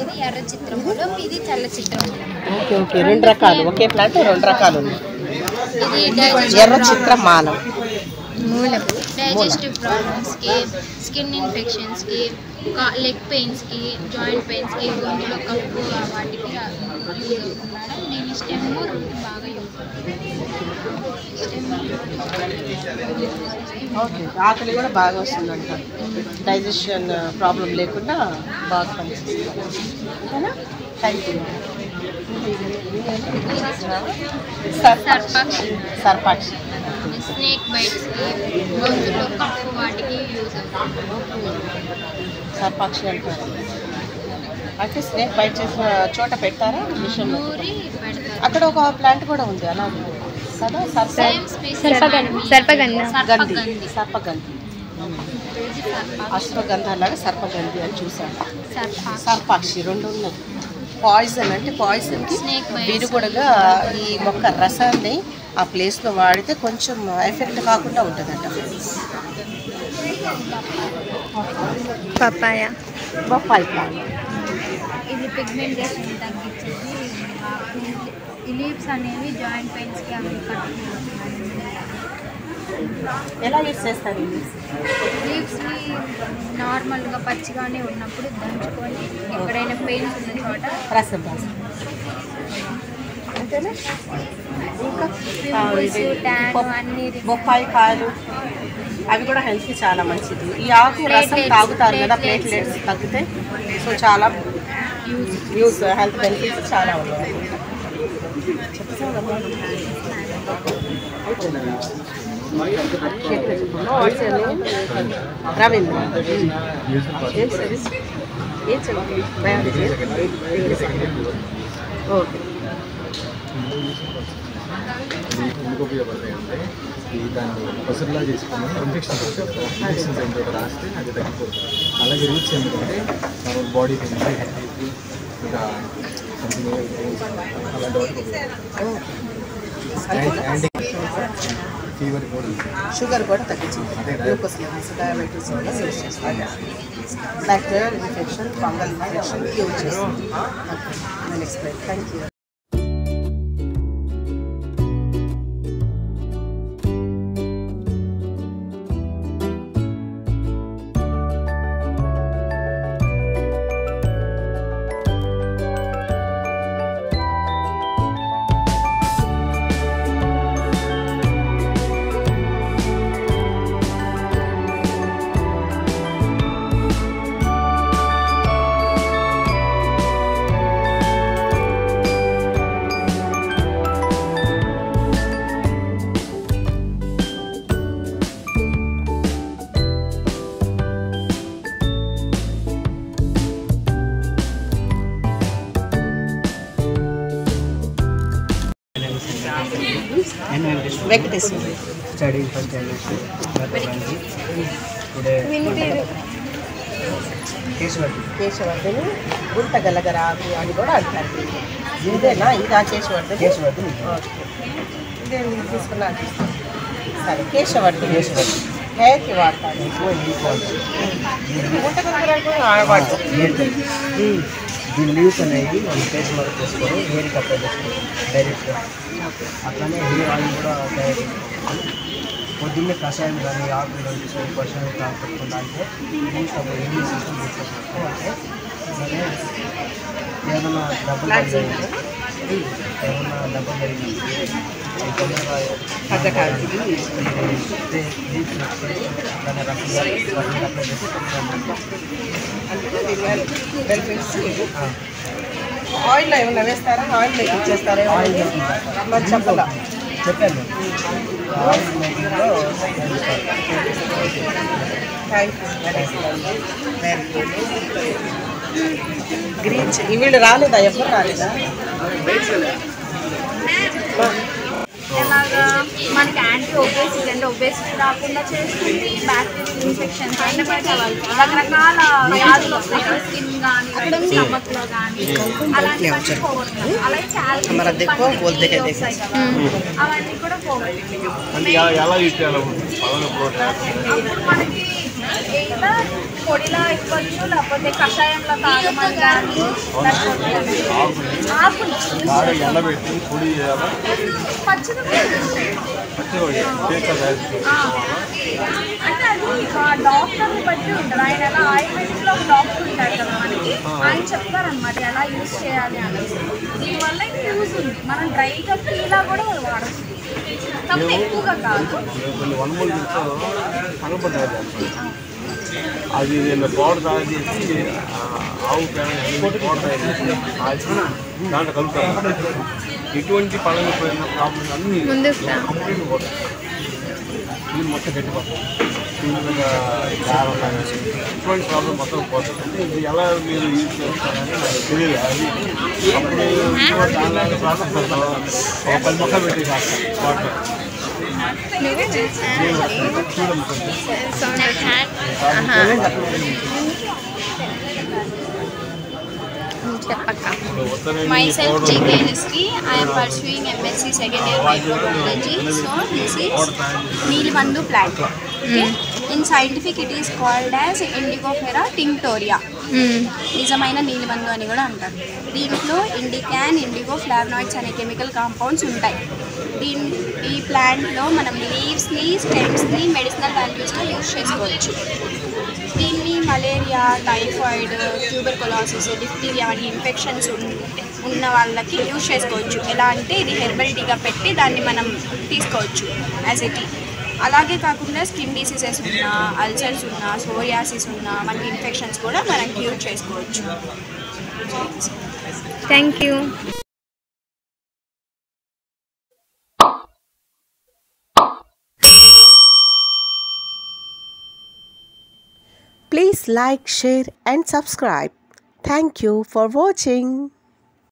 ఇది ఎర్ర చిత్రమూలం, ఇది తెల్ల చిత్రమూలం. ఓకే ఓకే, రెండు రకాలు, ఒకే ప్లాంట్ రెండు రకాలు ఉంది. ఇది ఎర్ర చిత్రమాలం మూలం డైజెస్టివ్ ప్రాబ్లమ్స్కి, స్కిన్ ఇన్ఫెక్షన్స్కి, లెగ్ పెయిన్స్కి, జాయింట్ పెయిన్స్కి, గొంతులో కప్పు వాటికి యూజ్ అవుతుంది మేడం. నేను స్టెమ్ రూట్ బాగా యూజ్ ఓకే, ఆకలి కూడా బాగా వస్తుందంట, డైజెషన్ ప్రాబ్లం లేకుండా బాగా పనిచేస్తుంది. Thank you. సర్పాక్షి స్నేక్ బైట్స్కి, గొంతులో కప్పు వాటికి యూజ్ అవుతుంది. సర్పాక్షి అంటారు. అంటే స్నేక్ బైట్ చేసిన చోట పెడతారా మిషన్? అక్కడ ఒక ప్లాంట్ కూడా ఉంది అలాగే కదా, సర్పగంధి, అశ్వగంధ లాగా సర్పగంధి అని చూసాను. సర్పాక్షి రెండు ఉన్నాయి. పాయిజన్ అంటే పాయిజన్కి విరుగుడుగా ఈ మొక్క రసాన్ని ఆ ప్లేస్లో వాడితే కొంచెం ఎఫెక్ట్ కాకుండా ఉంటుందంట. బొప్పాయి ప్లాంట్ ఇది పిగ్మెంటేషన్ తగ్గించేది. ఈ లీవ్స్ అనేవి జాయింట్ పెయిన్స్కి అవి ఎలా యూజ్ చేస్తారు? లీవ్స్ని నార్మల్గా పచ్చిగానే ఉన్నప్పుడు దంచుకొని ఎక్కడైనా పెయిన్స్ ఉన్న చోట రసం అంతేనా? ఇంకా బొప్పాయి కాయలు అవి కూడా హెల్త్కి చాలా మంచిది. ఈ ఆకు రసం తాగుతారు కదా, ప్లేట్లెట్స్ తగ్గితే. సో చాలా యూస్, హెల్త్ బెనిఫిట్స్ చాలా ఉన్నాయి. రవీంద్ర ఓకే. ఎందుకు ఉపయోగపడతాయి అంటే దాన్ని పసురులా చేసుకుని ఇన్ఫెక్షన్స్ రాస్తే అది తగ్గిపోతుంది. అలాగే రూట్స్ ఎందుకంటే మన బాడీ ఇంకా అలాంటి వాటికి ఫీవర్ కూడా, షుగర్ కూడా తగ్గించింది. గ్లూకోజ్ లెవెల్స్, డయాబెటీస్ కూడా యూజ్ చేస్తుంది. Bacterial infection, fungal infection use చేస్తుంది. నేను explain. Thank you. Venkateswara study first Keshavardhini, గుంట గలగరాకు అని కూడా అంటారు. ఇదేనా? ఇదా కేశవర్ధని? కేశవర్ధని ఇదే తీసుకున్నా. సరే, కేశవర్ధని హెయిర్కి వాడతాను. గుంట గలగరాకు కూడా వాడతాను. దీని లీవ్స్ అనేవి మనం ఫేస్ మార్క్ చేసుకొని హెయిర్కి అప్లై చేసుకోవాలి డైరెక్ట్గా. అట్లానే హెయిర్ ఆయిల్ కూడా తయారు పొద్దున్నే కషాయం కానీ ఆకులు కానీ తీసుకొని కషాయం పెట్టుకుంటా అంటే లీవ్స్ అప్పుడు ఇమ్యూన్ సిస్టమ్ తీసుకొచ్చినట్టు. అంటే ఏదైనా డబ్బులు జరిగింది తొందరగా ఆయిల్ ఏమన్నా వేస్తారా? ఆయిల్ మేక్ ఇచ్చేస్తారా? ఆయిల్ మరి చెప్పాలా? చెప్పాను. ఆయిల్ మేకింగ్లో థ్యాంక్ యూ. గ్రీన్ వీళ్ళు రాలేదా? ఎవరు రాలేదా? ఎలాగా మనకి యాంటీ ఒబేసిటీ అంటే ఒబేసిటీ రాకుండా చేస్తుంది, బ్యాక్టీరియల్ ఇన్ఫెక్షన్స్ రకరకాల వ్యాధులు వస్తాయి కదా, స్కిన్ కానీ స్టమక్లో కానీ అలాంటివన్నీ పోగొట్టాలి. అలాగే క్యాల్షియం వస్తాయి కదా, అవన్నీ కూడా పోగొట్టాలి. అప్పుడు మనకి ఇలా పొడిలా ఇవ్వచ్చు, లేకపోతే కషాయంలో తాగమని కానీ, ఆకులు ఎండబెట్టి పొడి చేయాలా? పచ్చిది అంటే అది డాక్టర్ని బట్టి ఉంటుంది. ఆయన ఎలా ఆయుర్వేదిక్లో ఒక డాక్టర్ ఉంటారు కదా మనకి, ఆయన చెప్తారనమాట ఎలా యూజ్ చేయాలి అనేసి. దీనివల్ల యూజ్ ఉంది. మనం డ్రైగా టీలా కూడా వాడచ్చు, కాకపోతే ఎక్కువగా కాదు. కొన్ని వనమూలి సంగప తయారు చేస్తాం. అది పౌడర్ తయారు చేసి ఆవు పౌడర్ తయారు చేసి దాంట్లో కలుపుతారు. ఎటువంటి పళ్ళని పోయిన ప్రాబ్లమ్స్ అన్నీ కంప్లీట్గా పోతాయి. ఇది మొత్తం గట్టిపోతుంది. దీని మీద కారం కానీ ఇటువంటి ప్రాబ్లం మొత్తం పోతుంది. ఇది ఎలా మీరు యూజ్ చేస్తారని నాకు తెలియదు. అది అప్పుడు దాని ప్రాబ్లం ఒక 10 మొక్కలు పెట్టి కాస్తాను water. Myself J.K. Nisri. I am pursuing MSc second year microbiology. So this is Neelbandu plant. Okay. In scientific it is called as Indigofera tinctoria. నిజమైన నీలిబందు అని కూడా అంటారు. దీంట్లో ఇండికాన్, ఇండిగో, ఫ్లావనాయిడ్స్ అనే కెమికల్ కాంపౌండ్స్ ఉంటాయి. ఈ ప్లాంట్లో మనం లీవ్స్ని, స్టెమ్స్ని మెడిసినల్ వాల్యూస్లో యూజ్ చేసుకోవచ్చు. దీన్ని మలేరియా, టైఫాయిడ్, ట్యూబర్కులోసిస్, డిఫ్టీరియా వంటి ఇన్ఫెక్షన్స్ ఉన్న వాళ్ళకి యూజ్ చేసుకోవచ్చు. ఎలా అంటే ఇది హెర్బల్ టీగా పెట్టి దాన్ని మనం తీసుకోవచ్చు యాజ్ ఎ టీ. అలాగే కాకుండా స్కిన్ డిసీజెస్ ఉన్నా, అల్సర్స్ ఉన్నా, సోరియాసిస్ ఉన్నా వంటి ఇన్ఫెక్షన్స్ కూడా మనం క్యూర్ చేసుకోవచ్చు. Thank you. Please like, share and subscribe. Thank you for watching.